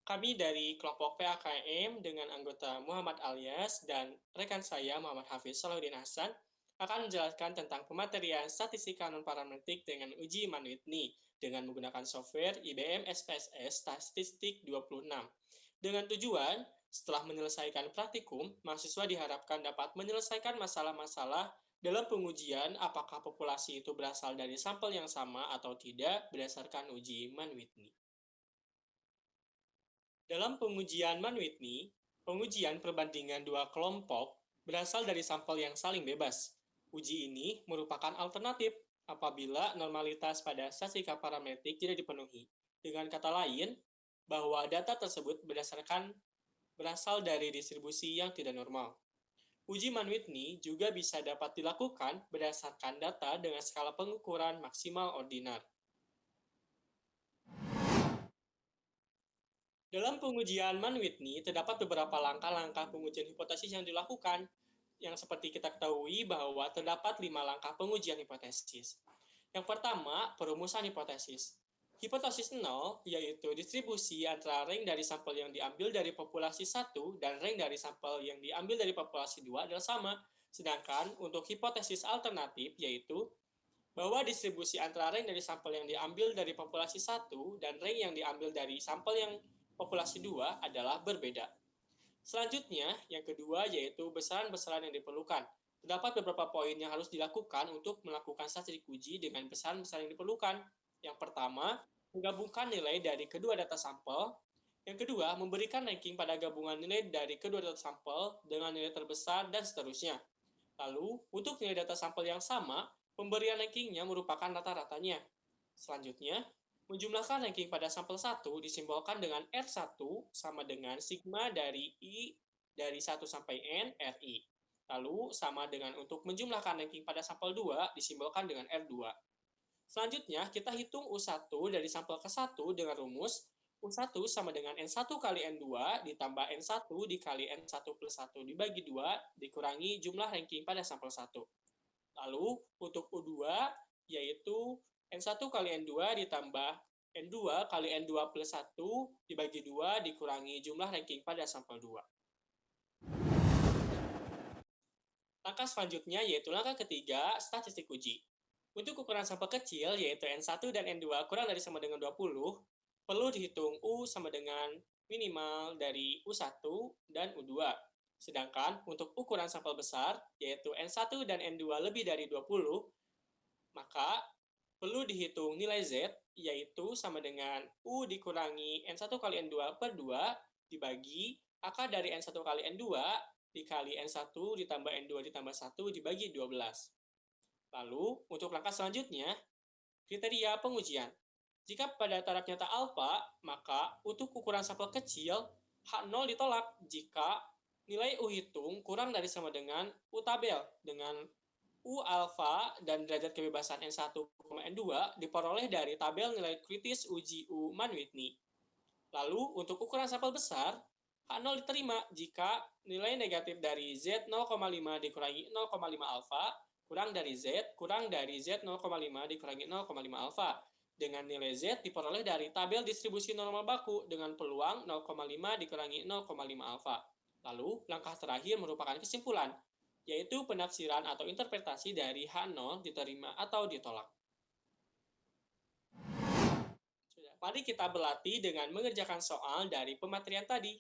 Kami dari kelompok PAKM dengan anggota Muhammad Alyas dan rekan saya Muhammad Hafiz Salahuddin Hasan akan menjelaskan tentang pematerian statistika non-parametrik dengan uji Manwithney dengan menggunakan software IBM SPSS Statistik 26. Dengan tujuan, setelah menyelesaikan praktikum, mahasiswa diharapkan dapat menyelesaikan masalah-masalah dalam pengujian apakah populasi itu berasal dari sampel yang sama atau tidak berdasarkan uji Manwithney. Dalam pengujian Mann-Whitney, pengujian perbandingan dua kelompok berasal dari sampel yang saling bebas. Uji ini merupakan alternatif apabila normalitas pada statistika parametrik tidak dipenuhi. Dengan kata lain, bahwa data tersebut berasal dari distribusi yang tidak normal. Uji Mann-Whitney juga bisa dapat dilakukan berdasarkan data dengan skala pengukuran maksimal ordinar. Dalam pengujian Mann-Whitney, terdapat beberapa langkah-langkah pengujian hipotesis yang dilakukan, yang seperti kita ketahui bahwa terdapat 5 langkah pengujian hipotesis. Yang pertama, perumusan hipotesis. Hipotesis 0, yaitu distribusi antara range dari sampel yang diambil dari populasi 1 dan range dari sampel yang diambil dari populasi 2 adalah sama. Sedangkan untuk hipotesis alternatif, yaitu bahwa distribusi antara range dari sampel yang diambil dari populasi 1 dan range yang diambil dari sampel yang populasi 2 adalah berbeda. Selanjutnya, yang kedua yaitu besaran-besaran yang diperlukan. Terdapat beberapa poin yang harus dilakukan untuk melakukan statistik uji dengan besaran-besaran yang diperlukan. Yang pertama, menggabungkan nilai dari kedua data sampel. Yang kedua, memberikan ranking pada gabungan nilai dari kedua data sampel dengan nilai terbesar dan seterusnya. Lalu, untuk nilai data sampel yang sama, pemberian rankingnya merupakan rata-ratanya. Selanjutnya, menjumlahkan ranking pada sampel 1 disimbolkan dengan R1 sama dengan sigma dari I dari 1 sampai N RI. Lalu, sama dengan untuk menjumlahkan ranking pada sampel 2 disimbolkan dengan R2. Selanjutnya, kita hitung U1 dari sampel ke-1 dengan rumus U1 sama dengan N1 kali N2 ditambah N1 dikali N1 plus 1 dibagi 2 dikurangi jumlah ranking pada sampel 1. Lalu, untuk U2 yaitu N1 kali N2 ditambah N2 kali N2 plus 1 dibagi 2 dikurangi jumlah ranking pada sampel 2. Langkah selanjutnya yaitu langkah ketiga, statistik uji. Untuk ukuran sampel kecil yaitu N1 dan N2 kurang dari sama dengan 20, perlu dihitung U sama dengan minimal dari U1 dan U2. Sedangkan untuk ukuran sampel besar yaitu N1 dan N2 lebih dari 20, maka perlu dihitung nilai Z yaitu sama dengan U dikurangi N1 kali N2 per 2 dibagi akar dari N1 kali N2 dikali N1 ditambah N2 ditambah 1 dibagi 12. Lalu, untuk langkah selanjutnya, kriteria pengujian. Jika pada taraf nyata alfa, maka untuk ukuran sampel kecil, H0 ditolak jika nilai U hitung kurang dari sama dengan U tabel dengan U alfa dan derajat kebebasan N1, N2 diperoleh dari tabel nilai kritis uji U Mann-Whitney. Lalu, untuk ukuran sampel besar, H0 diterima jika nilai negatif dari Z 0,5 dikurangi 0,5 alfa kurang dari Z kurang dari Z 0,5 dikurangi 0,5 alfa. Dengan nilai Z diperoleh dari tabel distribusi normal baku dengan peluang 0,5 dikurangi 0,5 alfa. Lalu, langkah terakhir merupakan kesimpulan, yaitu penafsiran atau interpretasi dari H0 diterima atau ditolak. Mari kita berlatih dengan mengerjakan soal dari pematerian tadi.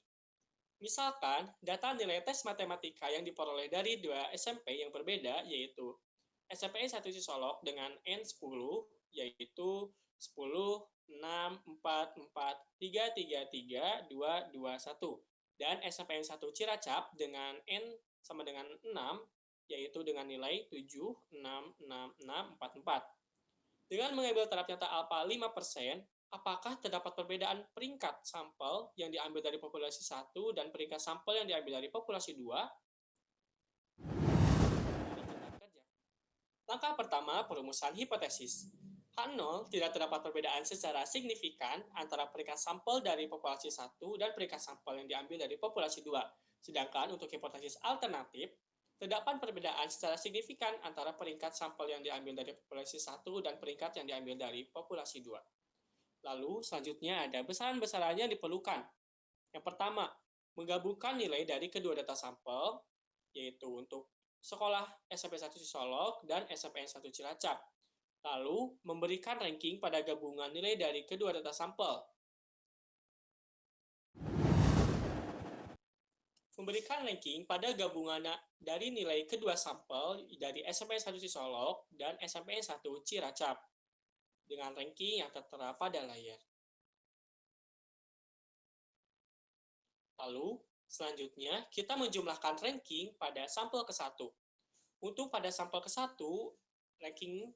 Misalkan, data nilai tes matematika yang diperoleh dari dua SMP yang berbeda yaitu SMP 1 Sisolok dengan N10 yaitu 10, 6, 4, 4, 3, 3, 3, 2, 2, 1 dan SMPN 1 Ciracap dengan N sama dengan 6 yaitu dengan nilai 7, 6, 6, 6, 4, 4. Dengan mengambil taraf nyata alfa 5%, apakah terdapat perbedaan peringkat sampel yang diambil dari populasi 1 dan peringkat sampel yang diambil dari populasi 2? Langkah pertama, perumusan hipotesis. H0 tidak terdapat perbedaan secara signifikan antara peringkat sampel dari populasi 1 dan peringkat sampel yang diambil dari populasi 2. Sedangkan untuk hipotesis alternatif, terdapat perbedaan secara signifikan antara peringkat sampel yang diambil dari populasi 1 dan peringkat yang diambil dari populasi 2. Lalu selanjutnya ada besaran-besaran yang diperlukan. Yang pertama, menggabungkan nilai dari kedua data sampel, yaitu untuk sekolah SMP 1 Sisolok dan SMPN 1 Cilacap. Lalu, memberikan ranking pada gabungan nilai dari kedua data sampel. Memberikan ranking pada gabungan dari nilai kedua sampel dari SMPN 1 Sisolok dan SMPN 1 Cilacap dengan ranking yang tertera pada layar. Lalu, selanjutnya kita menjumlahkan ranking pada sampel ke-1. Untuk pada sampel ke-1, ranking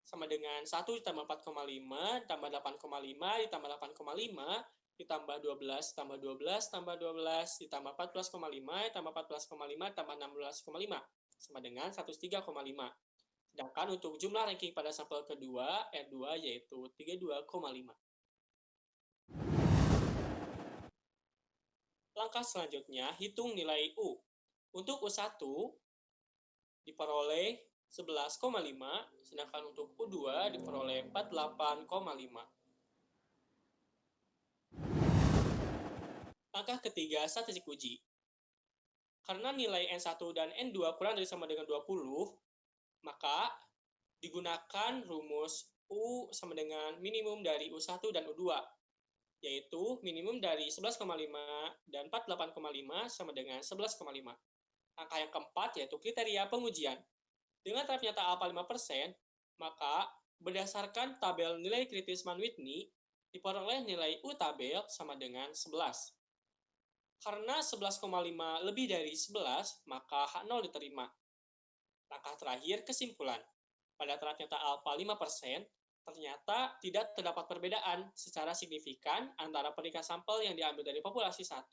sama dengan 1 ditambah 4,5, tambah 8,5, ditambah 8,5, ditambah 12, tambah 12, tambah 12, ditambah 14,5, tambah 14,5, tambah 16,5, sama dengan 103,5. Sedangkan untuk jumlah ranking pada sampel kedua, R2, yaitu 32,5. Langkah selanjutnya, hitung nilai U. Untuk U1 diperoleh 11,5, sedangkan untuk U2 diperoleh 48,5. Langkah ketiga, statistik uji. Karena nilai N1 dan N2 kurang dari sama dengan 20, maka digunakan rumus U sama dengan minimum dari U1 dan U2, yaitu minimum dari 11,5 dan 48,5 sama dengan 11,5. Langkah yang keempat yaitu kriteria pengujian. Dengan taraf nyata alfa 5%, maka berdasarkan tabel nilai kritis Mann-Whitney, diperoleh nilai U tabel sama dengan 11. Karena 11,5 lebih dari 11, maka H0 diterima. Langkah terakhir, kesimpulan. Pada taraf nyata alfa 5%, ternyata tidak terdapat perbedaan secara signifikan antara peringkat sampel yang diambil dari populasi 1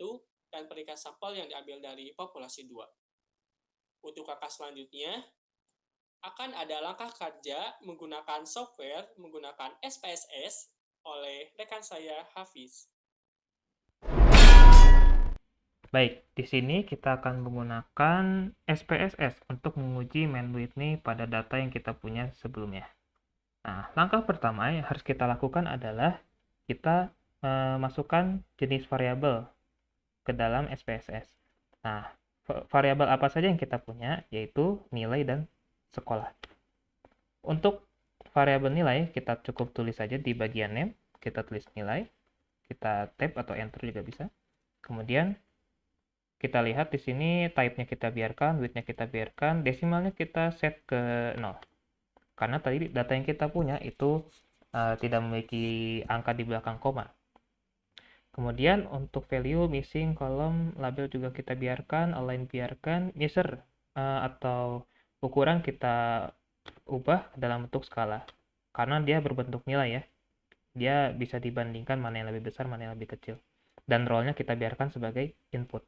dan peringkat sampel yang diambil dari populasi 2. Untuk langkah selanjutnya, akan ada langkah kerja menggunakan software menggunakan SPSS oleh rekan saya, Hafiz. Baik, di sini kita akan menggunakan SPSS untuk menguji Mann-Whitney pada data yang kita punya sebelumnya. Nah, langkah pertama yang harus kita lakukan adalah kita masukkan jenis variabel ke dalam SPSS. Nah, variabel apa saja yang kita punya, yaitu nilai dan sekolah. Untuk variabel nilai, kita cukup tulis saja di bagian name, kita tulis nilai, kita tab atau enter juga bisa. Kemudian kita lihat di sini type-nya kita biarkan, width-nya kita biarkan, desimalnya kita set ke 0. Karena tadi data yang kita punya itu tidak memiliki angka di belakang koma. Kemudian untuk value, missing, kolom, label juga kita biarkan, align biarkan, measure atau ukuran kita ubah dalam bentuk skala. Karena dia berbentuk nilai ya. Dia bisa dibandingkan mana yang lebih besar, mana yang lebih kecil. Dan role-nya kita biarkan sebagai input.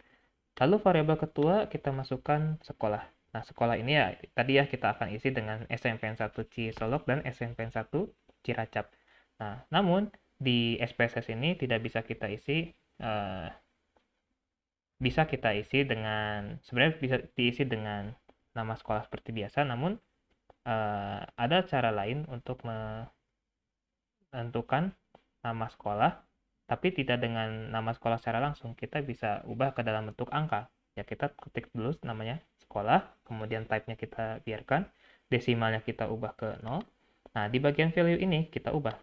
Lalu variabel kedua kita masukkan sekolah. Nah, sekolah ini ya tadi ya kita akan isi dengan SMPN 1 Cisolok dan SMPN 1 Ciracap. Nah, namun di SPSS ini tidak bisa kita isi dengan sebenarnya bisa diisi dengan nama sekolah seperti biasa, namun ada cara lain untuk menentukan nama sekolah tapi tidak dengan nama sekolah secara langsung. Kita bisa ubah ke dalam bentuk angka. Ya, kita ketik dulu namanya sekolah, kemudian type-nya kita biarkan, desimalnya kita ubah ke 0. Nah, di bagian value ini kita ubah.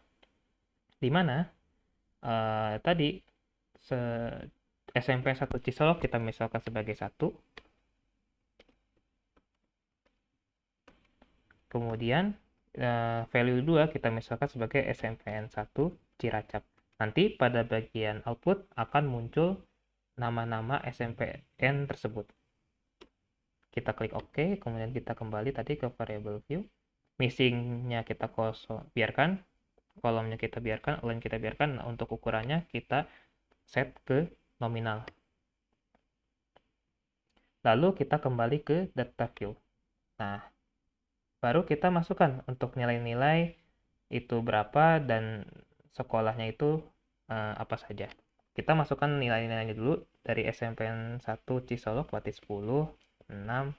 Di mana tadi SMP 1 Cisolok kita misalkan sebagai 1. Kemudian value 2 kita misalkan sebagai SMPN 1 Ciracap. Nanti pada bagian output akan muncul nama-nama SMPN tersebut. Kita klik OK, kemudian kita kembali tadi ke variable view. Missing-nya kita kosong, biarkan. Kolomnya kita biarkan, align kita biarkan. Nah, untuk ukurannya kita set ke nominal. Lalu kita kembali ke data view. Nah, baru kita masukkan untuk nilai-nilai itu berapa dan sekolahnya itu apa saja. Kita masukkan nilai-nilainya dulu dari SMPN 1 Cisolok berarti 10, 6,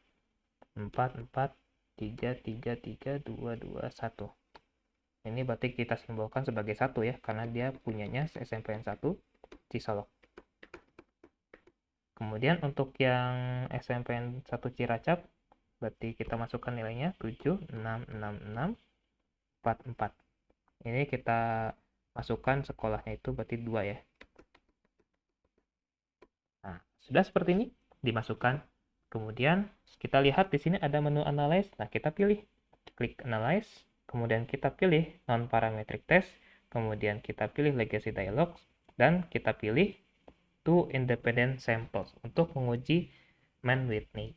4, 4, 3, 3, 3, 2, 2, 1. Ini berarti kita simbolkan sebagai 1 ya, karena dia punyanya SMPN 1 Cisolok. Kemudian untuk yang SMPN 1 Cilacap, berarti kita masukkan nilainya 76664. Ini kita masukkan sekolahnya itu berarti 2 ya. Nah, sudah seperti ini dimasukkan. Kemudian kita lihat di sini ada menu analyze. Nah, kita pilih klik analyze, kemudian kita pilih non-parametric test, kemudian kita pilih legacy dialogs, dan kita pilih two independent samples untuk menguji Mann-Whitney.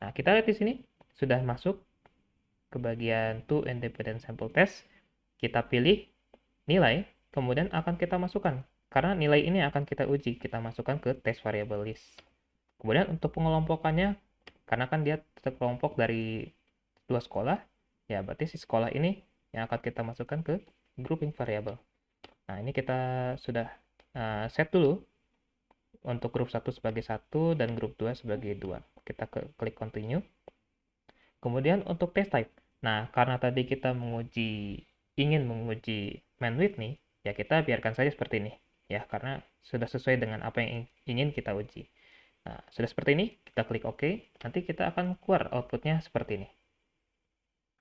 Nah, kita lihat di sini sudah masuk ke bagian two independent sample test. Kita pilih nilai, kemudian akan kita masukkan. Karena nilai ini akan kita uji, kita masukkan ke test variable list. Kemudian untuk pengelompokannya, karena kan dia terkelompok dari 2 sekolah, ya berarti si sekolah ini yang akan kita masukkan ke grouping variable. Nah, ini kita sudah set dulu untuk grup 1 sebagai 1 dan grup 2 sebagai 2. Kita klik continue. Kemudian untuk test type. Nah, karena tadi kita ingin menguji Mann-Whitney, ya kita biarkan saja seperti ini. Ya, karena sudah sesuai dengan apa yang ingin kita uji. Nah, sudah seperti ini, kita klik OK. Nanti kita akan keluar outputnya seperti ini.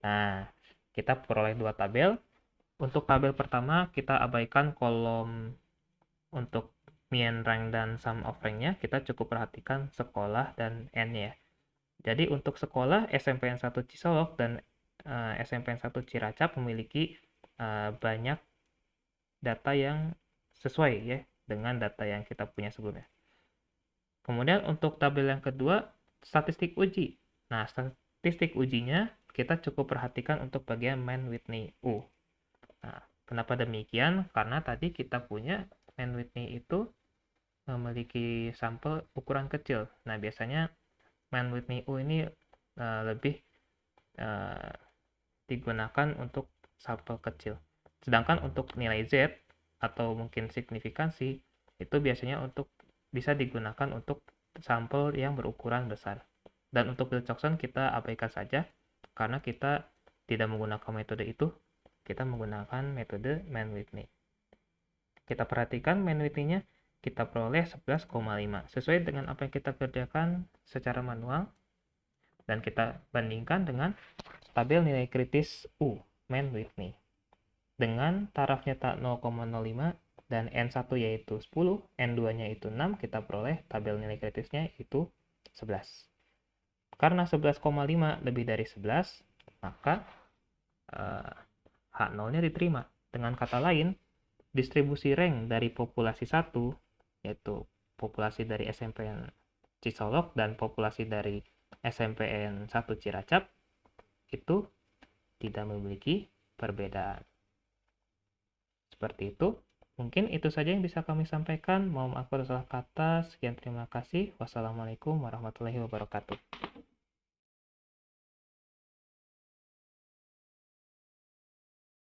Nah, kita peroleh 2 tabel. Untuk tabel pertama, kita abaikan kolom untuk mean rank dan sum of rank-nya. Kita cukup perhatikan sekolah dan N-nya. Jadi untuk sekolah SMPN 1 Cisolok dan SMPN 1 Ciracap memiliki banyak data yang sesuai ya dengan data yang kita punya sebelumnya. Kemudian untuk tabel yang kedua, statistik uji. Nah, statistik ujinya kita cukup perhatikan untuk bagian Mann-Whitney U. Nah, kenapa demikian? Karena tadi kita punya Mann-Whitney itu memiliki sampel ukuran kecil. Nah, biasanya Mann-Whitney U ini lebih digunakan untuk sampel kecil. Sedangkan untuk nilai Z atau mungkin signifikansi itu biasanya bisa digunakan untuk sampel yang berukuran besar. Dan untuk Wilcoxon kita abaikan saja karena kita tidak menggunakan metode itu, kita menggunakan metode Mann-Whitney. Kita perhatikan Mann-Whitney-nya kita peroleh 11,5 sesuai dengan apa yang kita kerjakan secara manual, dan kita bandingkan dengan tabel nilai kritis U Mann-Whitney dengan taraf nyetak 0,05 dan N1 yaitu 10, N2-nya itu 6, kita peroleh tabel nilai kritisnya itu 11. Karena 11,5 lebih dari 11, maka H0-nya diterima. Dengan kata lain, distribusi rank dari populasi 1, yaitu populasi dari SMPN Cisolok dan populasi dari SMPN 1 Ciracap, itu tidak memiliki perbedaan. Seperti itu. Mungkin itu saja yang bisa kami sampaikan. Mohon maaf kalau salah kata. Sekian, terima kasih. Wassalamualaikum warahmatullahi wabarakatuh.